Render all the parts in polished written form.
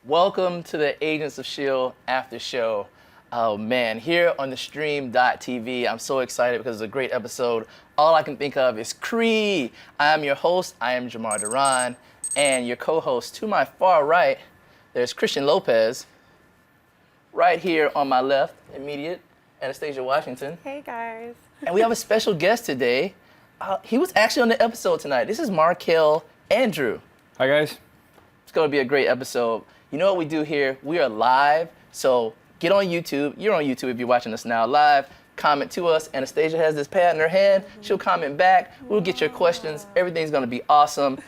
Welcome to the Agents of S.H.I.E.L.D. after show. Oh man, here on theStream.tv, I'm so excited because it's a great episode. All I can think of is Kree. I am your host, I am Jamar Duran, and your co-host to my far right, there's Christian Lopez. Right here on my left, immediate, Anastasia Washington. Hey guys. And we have a special guest today. He was actually on the episode tonight. This is Markel Andrew. Hi guys. It's gonna be a great episode. You know what we do here? We are live, so get on YouTube. You're on YouTube if you're watching us now live. Comment to us. Anastasia has this pad in her hand. She'll comment back. We'll get your questions. Everything's gonna be awesome.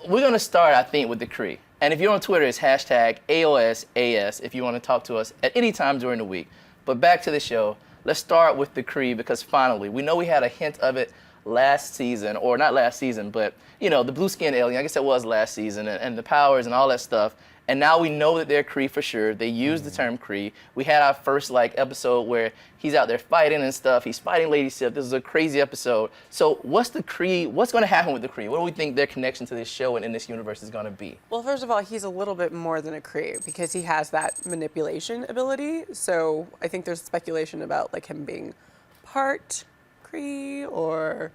We're gonna start, I think, with the Kree. And if you're on Twitter, it's hashtag AOSAS if you wanna talk to us at any time during the week. But back to the show. Let's start with the Kree because finally, we know we had a hint of it last season, or not last season, but you know, the blue skin alien, I guess it was last season, and the powers and all that stuff. And now we know that they're Kree for sure. They use the term Kree. We had our first episode where he's out there fighting and stuff. He's fighting Lady Sif. This is a crazy episode. So what's the Kree? What's going to happen with the Kree? What do we think their connection to this show and in this universe is going to be? Well, first of all, he's a little bit more than a Kree because he has that manipulation ability. So I think there's speculation about him being part Kree or.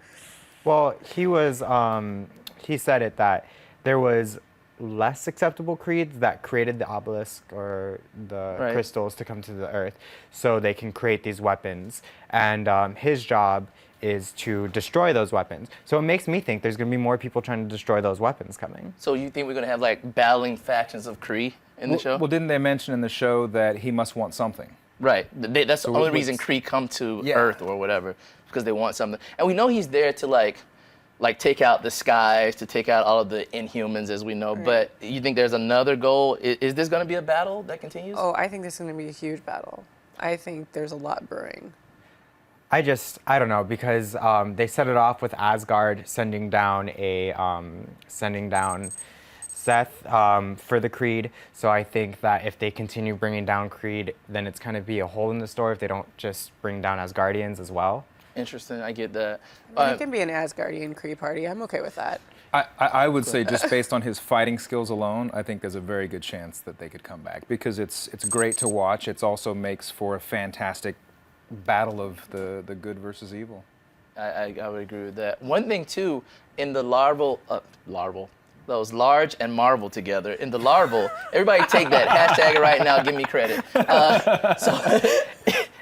Well, he said it that there was less acceptable creeds that created the obelisk or the crystals to come to the earth so they can create these weapons. And his job is to destroy those weapons. So it makes me think there's going to be more people trying to destroy those weapons coming. So you think we're going to have battling factions of Kree in the show? Well, didn't they mention in the show that he must want something? Right. That's the only reason Kree come to Earth or whatever, because they want something. And we know he's there to take out the Skies, to take out all of the Inhumans, as we know. Right. But you think there's another goal? Is this going to be a battle that continues? Oh, I think this is going to be a huge battle. I think there's a lot brewing. I don't know, because they set it off with Asgard sending down Seth for the Creed. So I think that if they continue bringing down Creed, then it's going to be a hole in the story if they don't just bring down Asgardians as well. Interesting, I get that. It can be an Asgardian Kree party. I'm okay with that. I would say just based on his fighting skills alone, I think there's a very good chance that they could come back because it's great to watch. It also makes for a fantastic battle of the good versus evil. I would agree with that. One thing too, in the larval, those large and Marvel together. In the larval, everybody take that, hashtag it right now, give me credit.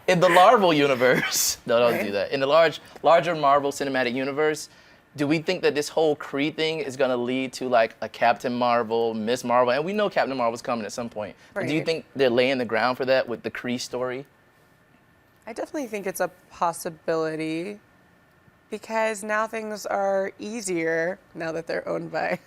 In the larval universe, no, don't do that. In the larger Marvel Cinematic Universe, do we think that this whole Kree thing is going to lead to a Captain Marvel, Miss Marvel? And we know Captain Marvel's coming at some point. Right. Do you think they're laying the ground for that with the Kree story? I definitely think it's a possibility because now things are easier now that they're owned by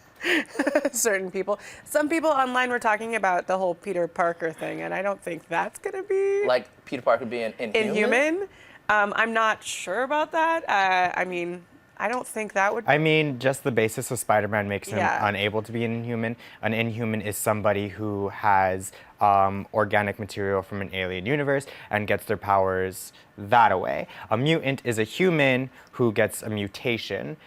certain people. Some people online were talking about the whole Peter Parker thing, and I don't think that's going to be... Like Peter Parker being inhuman? I'm not sure about that. I don't think that would... just the basis of Spider-Man makes him unable to be an inhuman. An inhuman is somebody who has organic material from an alien universe and gets their powers that way. A mutant is a human who gets a mutation.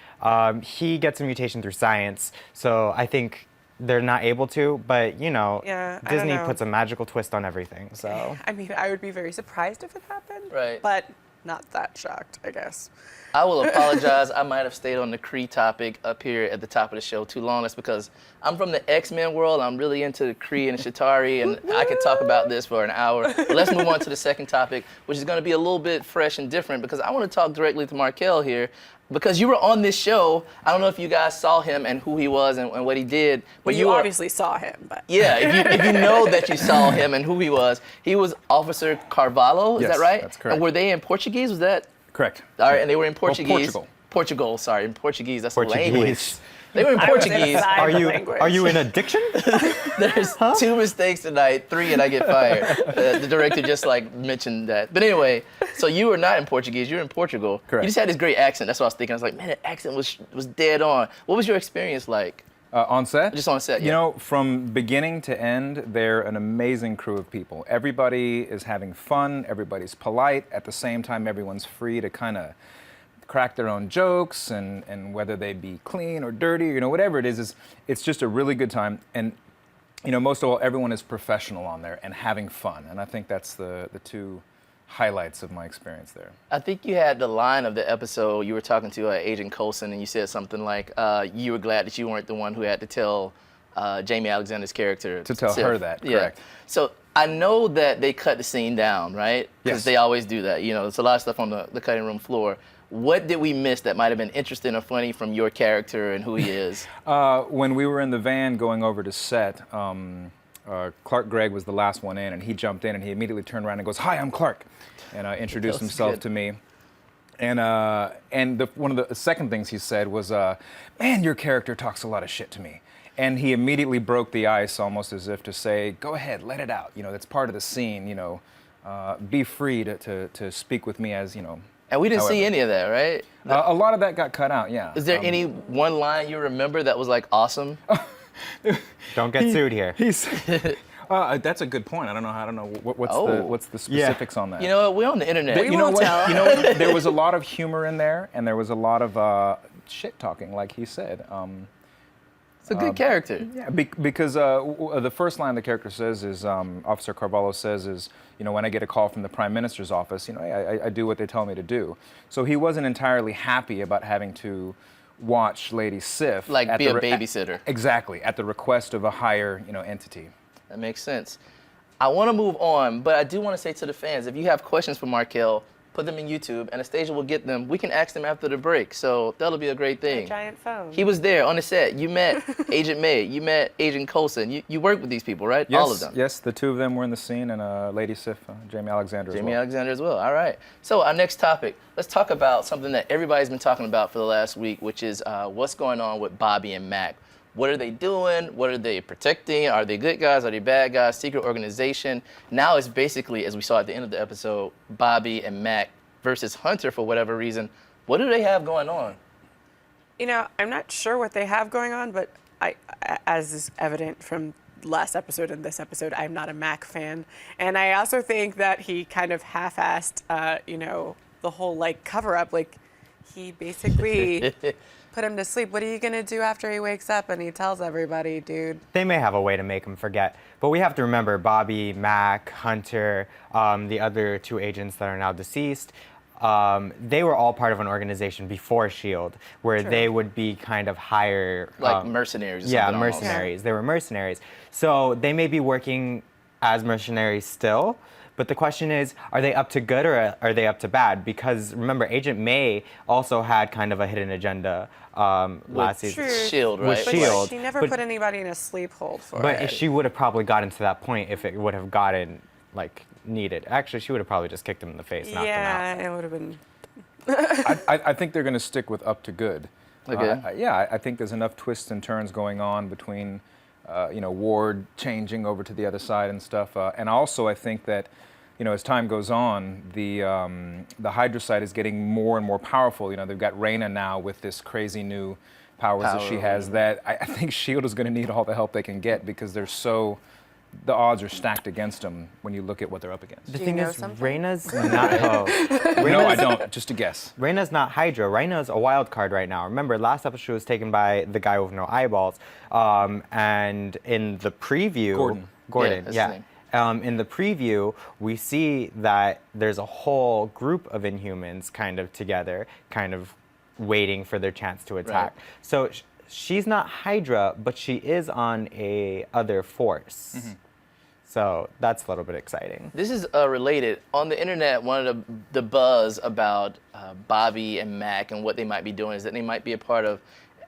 He gets a mutation through science, so I think they're not able to, but Disney puts a magical twist on everything, so... I would be very surprised if it happened, but not that shocked, I guess. I will apologize. I might have stayed on the Kree topic up here at the top of the show too long. That's because I'm from the X-Men world. I'm really into the Kree and Chitauri, and I could talk about this for an hour. But let's move on to the second topic, which is going to be a little bit fresh and different because I want to talk directly to Markel here. Because you were on this show, I don't know if you guys saw him and who he was and what he did. But you obviously saw him, but... Yeah, if you know that you saw him and who he was Officer Carvalho, is that right? That's correct. And were they in Portuguese, was that? Correct. All right, and they were in Portuguese. Portugal, sorry, in Portuguese, that's Portuguese. the language. They were in Portuguese. Are you in addiction? There's 2 mistakes tonight, 3 and I get fired. The director just mentioned that. But anyway, so you were not in Portuguese, you were in Portugal. Correct. You just had this great accent, that's what I was thinking. I was like, man, that accent was dead on. What was your experience like? On set? Just on set, yeah. You know, from beginning to end, they're an amazing crew of people. Everybody is having fun, everybody's polite. At the same time, everyone's free to kind of crack their own jokes, and whether they be clean or dirty, whatever it is, it's just a really good time. And most of all, everyone is professional on there and having fun, and I think that's the two highlights of my experience there. I think you had the line of the episode, you were talking to Agent Coulson, and you said something like, you were glad that you weren't the one who had to tell Jamie Alexander's character. To tell Sif. her that, correct. Yeah. So I know that they cut the scene down, right? Because Yes. they always do that. There's a lot of stuff on the cutting room floor. What did we miss that might have been interesting or funny from your character and who he is? When we were in the van going over to set, Clark Gregg was the last one in, and he jumped in and he immediately turned around and goes, "Hi, I'm Clark," and introduced himself good. to me. And one of the second things he said was, "Man, your character talks a lot of shit to me." And he immediately broke the ice, almost as if to say, "Go ahead, let it out. That's part of the scene. Be free to speak with me as And we didn't see however." any of that, right? A lot of that got cut out. Yeah. Is there any one line you remember that was like awesome? Don't get sued here. That's a good point. I don't know what's the specifics on that. You know what? We're on the internet. But you know what? There was a lot of humor in there, and there was a lot of shit talking, like he said. It's a good character. Yeah, because the first line the character says is, Officer Carvalho says is, when I get a call from the Prime Minister's office, I do what they tell me to do. So he wasn't entirely happy about having to watch Lady Sif. Like be a babysitter. Exactly, at the request of a higher, entity. That makes sense. I want to move on, but I do want to say to the fans, if you have questions for Markel, put them in YouTube, Anastasia will get them. We can ask them after the break, so that'll be a great thing. A giant phone. He was there on the set. You met Agent May. You met Agent Coulson. You worked with these people, right? Yes, all of them. Yes, the two of them were in the scene, and Lady Sif, Jamie Alexander as well. Alexander as well. All right. So our next topic, let's talk about something that everybody's been talking about for the last week, which is what's going on with Bobbi and MacK. What are they doing? What are they protecting? Are they good guys? Are they bad guys? Secret organization. Now it's basically, as we saw at the end of the episode, Bobbi and MacK versus Hunter for whatever reason. What do they have going on? I'm not sure what they have going on, but as is evident from last episode and this episode, I'm not a MacK fan. And I also think that he kind of half-assed, the whole, cover-up. He basically put him to sleep. What are you going to do after he wakes up and he tells everybody, dude? They may have a way to make him forget. But we have to remember Bobbi, MacK, Hunter, the other two agents that are now deceased, they were all part of an organization before S.H.I.E.L.D. where True. they would be kind of higher... Like mercenaries or Yeah, something almost. mercenaries. They were mercenaries. So they may be working as mercenaries still, but the question is, are they up to good or are they up to bad? Because remember, Agent May also had kind of a hidden agenda last season. True. S.H.I.E.L.D., right? With But S.H.I.E.L.D. she never put anybody in a sleep hold for But it. she would have probably gotten to that point if it would have gotten, needed. Actually, she would have probably just kicked him in the face, knocked him out. It would have been... I think they're going to stick with up to good. Okay. I think there's enough twists and turns going on between, Ward changing over to the other side and stuff. And also, I think that, as time goes on, the Hydra side is getting more and more powerful. They've got Raina now with this crazy new powers that she has. That I think S.H.I.E.L.D. is going to need all the help they can get because the odds are stacked against them when you look at what they're up against. The Do you thing know is, something? Reina's not... No, I don't. Just a guess. Reina's not Hydra. Reina's a wild card right now. Remember, last episode she was taken by the guy with no eyeballs. And in the preview... Gordon. That's yeah. his name. In the preview, we see that there's a whole group of Inhumans kind of together, kind of waiting for their chance to attack. Right. So she's not Hydra, but she is on a other force. Mm-hmm. So that's a little bit exciting. This is related. On the internet, one of the buzz about Bobbi and MacK and what they might be doing is that they might be a part of,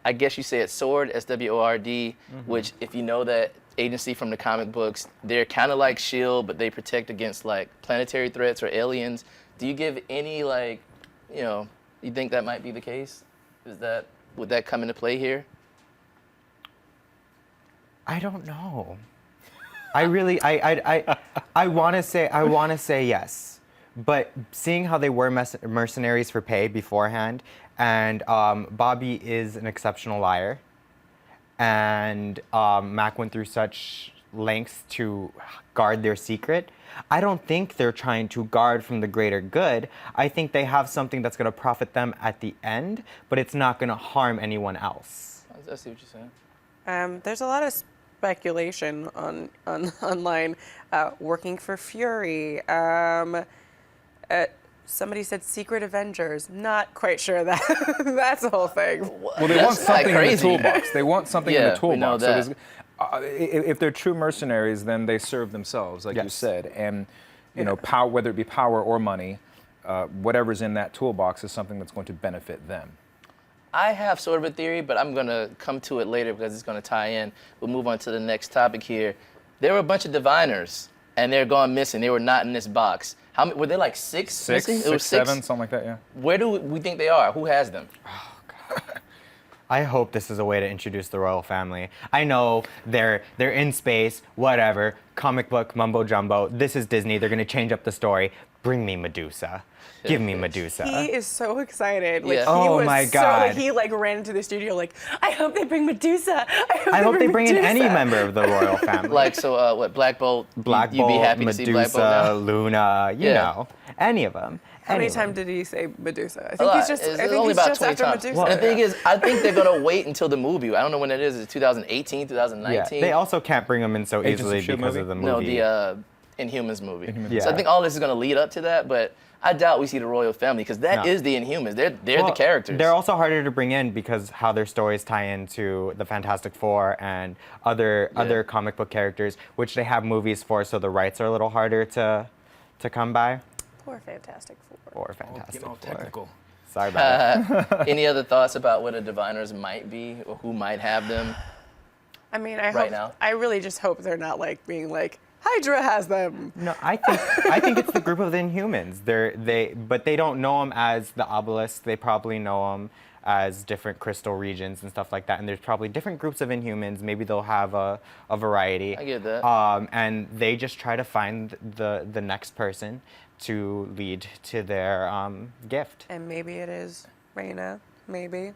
I guess you say it's SWORD, S-W-O-R-D, which if you know that agency from the comic books, they're kind of like S.H.I.E.L.D., but they protect against planetary threats or aliens. Do you give any you think that might be the case? Would that come into play here? I don't know. I really, I want to say yes, but seeing how they were mercenaries for pay beforehand, and Bobbi is an exceptional liar, and MacK went through such lengths to guard their secret. I don't think they're trying to guard from the greater good. I think they have something that's going to profit them at the end, but it's not going to harm anyone else. I see what you're saying. There's a lot of speculation on online, working for Fury. Somebody said Secret Avengers. Not quite sure that that's the whole thing. Well, they want something in the toolbox. They want something in the we know toolbox. that. So if they're true mercenaries, then they serve themselves, like you said. And you know, power, whether it be power or money, whatever's in that toolbox is something that's going to benefit them. I have sort of a theory, but I'm going to come to it later because it's going to tie in. We'll move on to the next topic here. There were a bunch of diviners, and they're gone missing. They were not in this box. How many, were there like six missing? It was six, 7, something like that, yeah. Where do we think they are? Who has them? Oh, God. I hope this is a way to introduce the royal family. I know they're in space, whatever, comic book mumbo jumbo. This is Disney. They're going to change up the story. Bring me Medusa. Give me Medusa. He is so excited. Like, Yeah. he Oh was my so, God. like, he like ran into the studio like, I hope they bring Medusa. I hope they bring in any Medusa." member of the royal family. Like, so what, Black Bolt? Black You'd be Bolt, happy to see Black Bolt Medusa, now? Luna, you know, any of them. How many Any of them. times did he say Medusa? I A think lot. he's just. It's I think only he's about just 20 after times. Medusa. And the thing is, I think they're going to wait until the movie. I don't know when it is. Is it 2018, 2019? Yeah, they also can't bring them in so Agents of easily S.H.I.E.L.D. because movie? of the No, movie. the Inhumans movie. Yeah. So I think all this is going to lead up to that, but I doubt we see the royal family because that is the Inhumans. They're the Well, characters. They're also harder to bring in because how their stories tie into the Fantastic Four and other comic book characters, which they have movies for, so the rights are a little harder to come by. Poor Fantastic Four. Or Fantastic Four. technical. Sorry about it. Any other thoughts about what the diviners might be or who might have them? I mean, now? I really just hope they're not like being like Hydra has them. No, I think it's the group of the Inhumans. But they don't know them as the Obelisk. They probably know them as different crystal regions and stuff like that. And there's probably different groups of Inhumans. Maybe they'll have a variety. I get that. And they just try to find the next person to lead to their gift. And maybe it is Reyna. Maybe.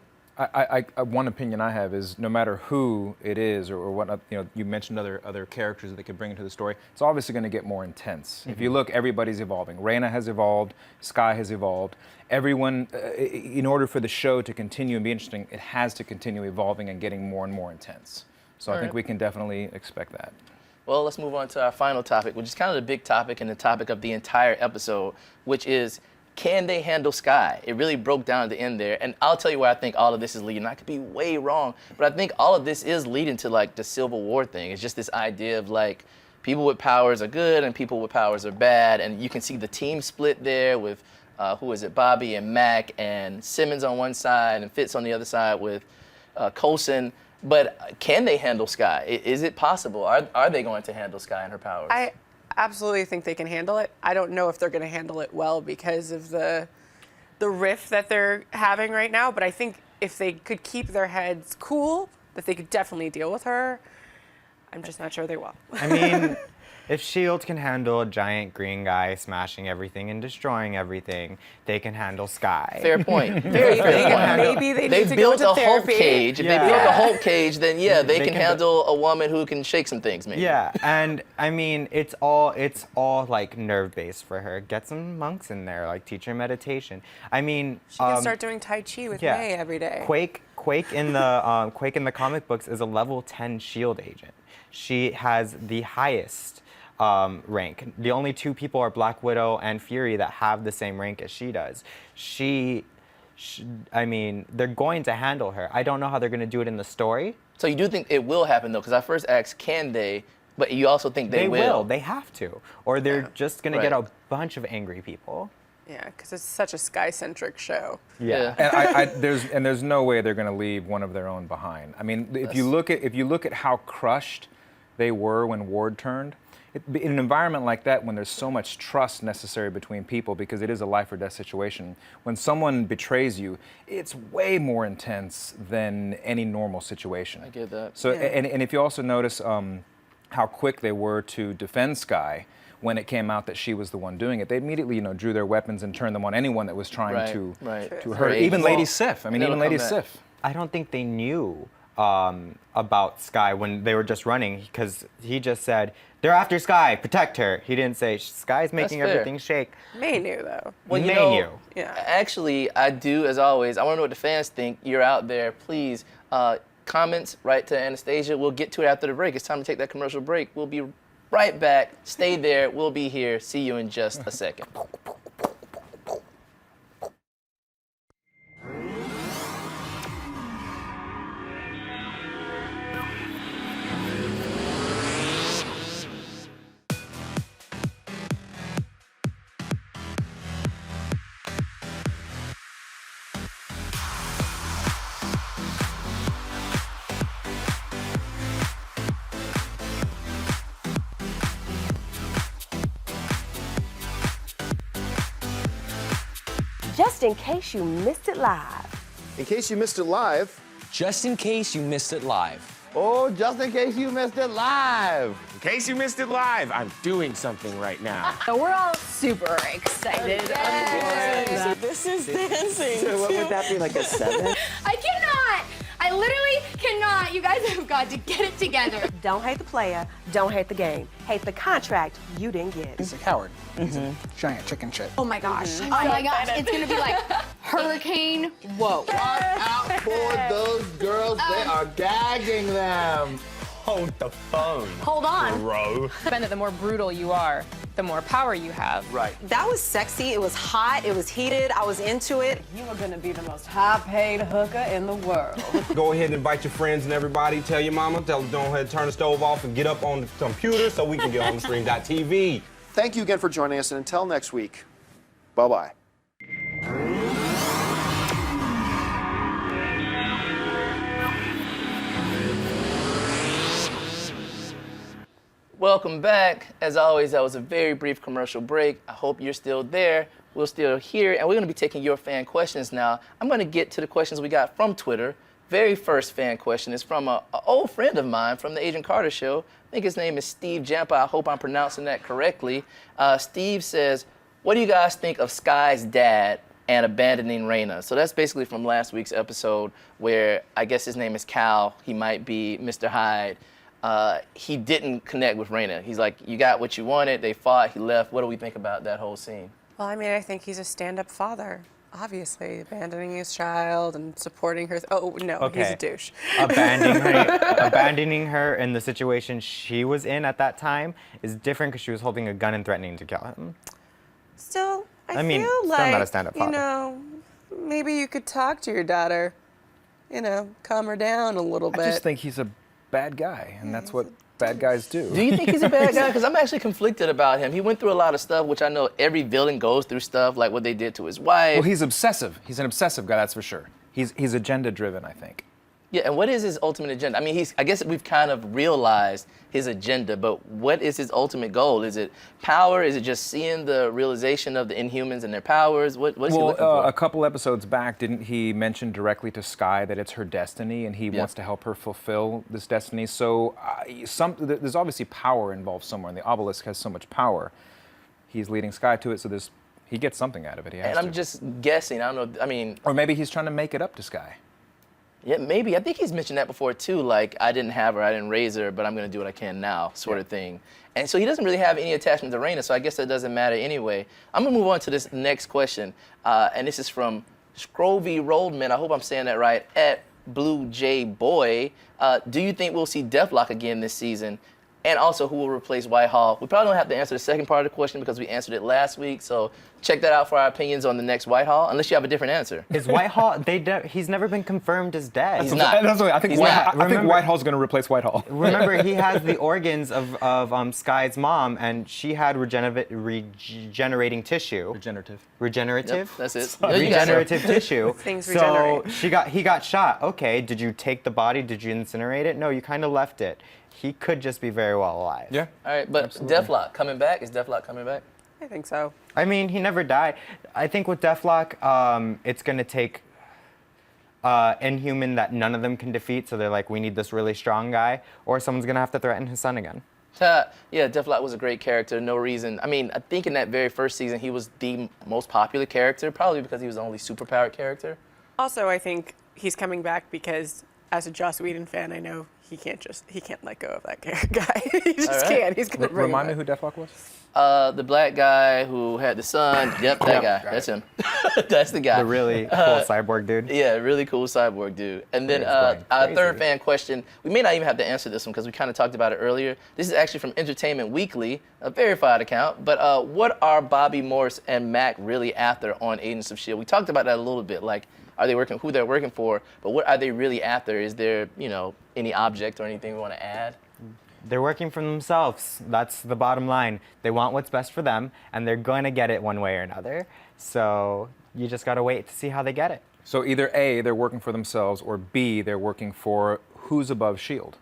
One opinion I have is no matter who it is or what, you know, you mentioned other characters that they could bring into the story, it's obviously going to get more intense. If you look, everybody's evolving. Reyna has evolved, Skye has evolved. Everyone, in order for the show to continue and be interesting, it has to continue evolving and getting more and more intense. So I think we can definitely expect that. Well, let's move on to our final topic, which is kind of the big topic and the topic of the entire episode, which is, can they handle Skye? It really broke down at the end there. And I'll tell you where I think all of this is leading. I could be way wrong, but I think all of this is leading to like the Civil War thing. It's just this idea of like people with powers are good and people with powers are bad. And you can see the team split there with, who is it, Bobbi and MacK and Simmons on one side and Fitz on the other side with Coulson. But can they handle Skye? Is it possible? Are they going to handle Skye and her powers? I absolutely think they can handle it. I don't know if they're going to handle it well because of the rift that they're having right now, but I think if they could keep their heads cool, that they could definitely deal with her. I'm just not sure they will. I mean, if S.H.I.E.L.D. can handle a giant green guy smashing everything and destroying everything, they can handle Skye. Fair point. Very fair point. Maybe they need They've to built go a to Hulk therapy. cage. If Yeah. they built a Hulk cage, then yeah, they can can handle a woman who can shake some things, maybe. Yeah, and I mean, it's all like nerve-based for her. Get some monks in there, like teach her meditation. I mean, She can start doing Tai Chi with May every day. Quake in the comic books is a level 10 S.H.I.E.L.D. agent. She has the highest rank. The only two people are Black Widow and Fury that have the same rank as she does. I mean, they're going to handle her. I don't know how they're going to do it in the story. So you do think it will happen though? Because I first asked, can they? But you also think they will. They have to, or they're just going to get Right. a bunch of angry people. Yeah, because it's such a Skye-centric show. Yeah. And there's no way they're going to leave one of their own behind. I mean, if you look at how crushed they were when Ward turned, in an environment like that, when there's so much trust necessary between people, because it is a life or death situation, when someone betrays you, it's way more intense than any normal situation. I get that. So, Yeah. and if you also notice how quick they were to defend Skye when it came out that she was the one doing it, they immediately, drew their weapons and turned them on anyone that was trying to To hurt. Even Lady Sif. I mean, even Lady back. Sif. I don't think they knew about Skye when they were just running, because he just said, they're after Skye, protect her. He didn't say, Skye's making fair. everything shake. May knew though. Well, you May know, Yeah. actually, I do, as always. I want to know what the fans think. You're out there, please. comments right to Anastasia. We'll get to it after the break. It's time to take that commercial break. We'll be right back. Stay there. We'll be here. See you in just a second. Just in case you missed it live. In case you missed it live. Just in case you missed it live. Oh, just in case you missed it live. In case you missed it live, I'm doing something right now. So we're all super excited. This is dancing. So what would that be, like a 7? I cannot. I literally cannot. You guys have got to get it together. Don't hate the player, don't hate the game. Hate the contract you didn't get. He's a coward. He's a giant chicken shit. Oh my gosh. Oh my gosh. It's going to be like hurricane. Whoa. Watch out for those girls. They are gagging them. Hold the phone. Hold on. Bro. Bennet, the more brutal you are, the more power you have. Right. That was sexy. It was hot. It was heated. I was into it. You are going to be the most high-paid hooker in the world. Go ahead and invite your friends and everybody. Tell your mama. Tell them don't ahead, turn the stove off and get up on the computer so we can get on theStream.tv. Thank you again for joining us, and until next week, bye-bye. Welcome back. As always, that was a very brief commercial break. I hope you're still there. We're still here, and we're going to be taking your fan questions now. I'm going to get to the questions we got from Twitter. Very first fan question is from an old friend of mine from the Agent Carter show. I think his name is Steve Jampa. I hope I'm pronouncing that correctly. Steve says, what do you guys think of Skye's dad and abandoning Raina? So that's basically from last week's episode where I guess his name is Cal. He might be Mr. Hyde. He didn't connect with Raina. He's like, you got what you wanted. They fought. He left. What do we think about that whole scene? Well, I mean, I think he's a stand-up father. Obviously, abandoning his child and supporting her. Oh, no, he's a douche. Abandoning her in the situation she was in at that time is different because she was holding a gun and threatening to kill him. Still, I mean, feel still like, not a stand-up father. you know, maybe you could talk to your daughter, you know, calm her down a little bit. I just think he's a bad guy, and that's what bad guys do. Do you think he's a bad guy? Because I'm actually conflicted about him. He went through a lot of stuff, which I know every villain goes through stuff, like what they did to his wife. Well, he's obsessive. He's an obsessive guy, that's for sure. He's agenda-driven, I think. Yeah, and what is his ultimate agenda? I mean, I guess we've kind of realized his agenda, but what is his ultimate goal? Is it power? Is it just seeing the realization of the Inhumans and their powers? What is he looking for? A couple episodes back, didn't he mention directly to Skye that it's her destiny and he wants to help her fulfill this destiny? So there's obviously power involved somewhere, and the obelisk has so much power. He's leading Skye to it, so he gets something out of it. He has and I'm just guessing. I don't know. I mean, or maybe he's trying to make it up to Skye. Yeah, maybe. I think he's mentioned that before too, like, I didn't have her, I didn't raise her, but I'm going to do what I can now, sort of thing. And so he doesn't really have any attachment to Raina, so I guess that doesn't matter anyway. I'm going to move on to this next question, and this is from Scrovy Roldman, I hope I'm saying that right, at Blue J Boy. Do you think we'll see Deathlock again this season? And also, who will replace Whitehall? We probably don't have to answer the second part of the question because we answered it last week, so check that out for our opinions on the next Whitehall, unless you have a different answer. Is Whitehall, he's never been confirmed as dead. He's not. I think Whitehall's going to replace Whitehall. Remember, he has the organs of Skye's mom, and she had regenerating tissue. Regenerative? Yep, that's it. Regenerative tissue. Things so regenerate. he got shot. Okay, did you take the body? Did you incinerate it? No, you kind of left it. He could just be very well alive. Yeah. All right, but Deathlock coming back? Is Deathlock coming back? I think so. I mean, he never died. I think with Deathlock, it's going to take Inhuman that none of them can defeat, so they're like, we need this really strong guy, or someone's going to have to threaten his son again. Yeah, Deathlock was a great character, no reason. I mean, I think in that very first season, he was the most popular character, probably because he was the only superpowered character. Also, I think he's coming back because, as a Joss Whedon fan, I know he can't let go of that guy. He just can't. He's gonna bring Remind me him who Deathlock was? The black guy who had the son. Yep, that guy. That's him. That's the guy. The really cool cyborg dude. Yeah, really cool cyborg dude. And then our third fan question, we may not even have to answer this one because we kind of talked about it earlier. This is actually from Entertainment Weekly, a verified account. But what are Bobbi, Maurissa, and MacK really after on Agents of S.H.I.E.L.D? We talked about that a little bit. Like, are they working, who they're working for, but what are they really after? Is there, any object or anything we want to add? They're working for themselves. That's the bottom line. They want what's best for them, and they're going to get it one way or another. So you just got to wait to see how they get it. So either A, they're working for themselves, or B, they're working for who's above S.H.I.E.L.D.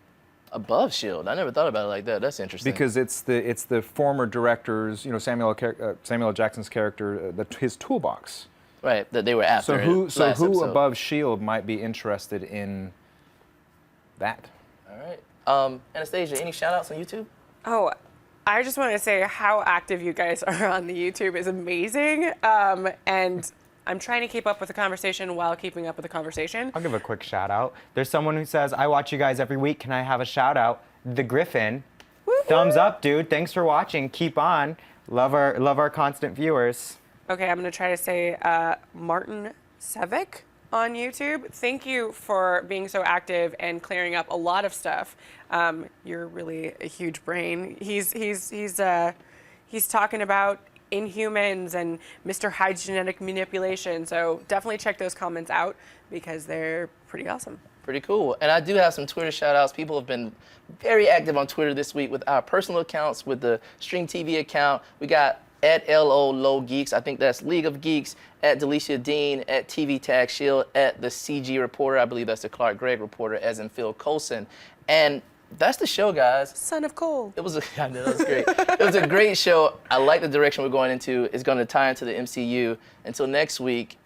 Above S.H.I.E.L.D. I never thought about it like that. That's interesting. Because it's the former director's, Samuel L. Jackson's character, his toolbox. Right, that they were after. So who above S.H.I.E.L.D. might be interested in that? All right. Anastasia, any shout outs on YouTube? Oh, I just want to say how active you guys are on the YouTube is amazing. And I'm trying to keep up with the conversation while keeping up with the conversation. I'll give a quick shout out. There's someone who says, I watch you guys every week. Can I have a shout out? The Griffin. Woo-hoo. Thumbs up, dude. Thanks for watching. Keep on. Love our constant viewers. Okay, I'm going to try to say Martin Sevick on YouTube. Thank you for being so active and clearing up a lot of stuff. You're really a huge brain. He's talking about Inhumans and Mr. Hyde's genetic manipulation. So definitely check those comments out because they're pretty awesome. Pretty cool. And I do have some Twitter shout outs. People have been very active on Twitter this week with our personal accounts, with the Stream TV account. We got at LO Low Geeks, I think that's League of Geeks, at Delicia Dean, at TV Tag Shield, at the CG Reporter, I believe that's the Clark Gregg Reporter, as in Phil Coulson. And that's the show, guys. Son of Cole. I know, that was great. It was a great show. I like the direction we're going into. It's going to tie into the MCU. Until next week,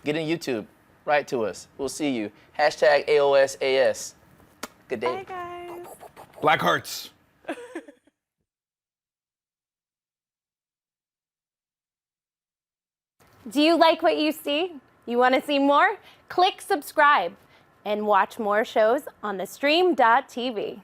get in YouTube. Write to us. We'll see you. Hashtag AOSAS. Good day. Bye, guys. Black Hearts. Do you like what you see? You want to see more? Click subscribe and watch more shows on theStream.tv.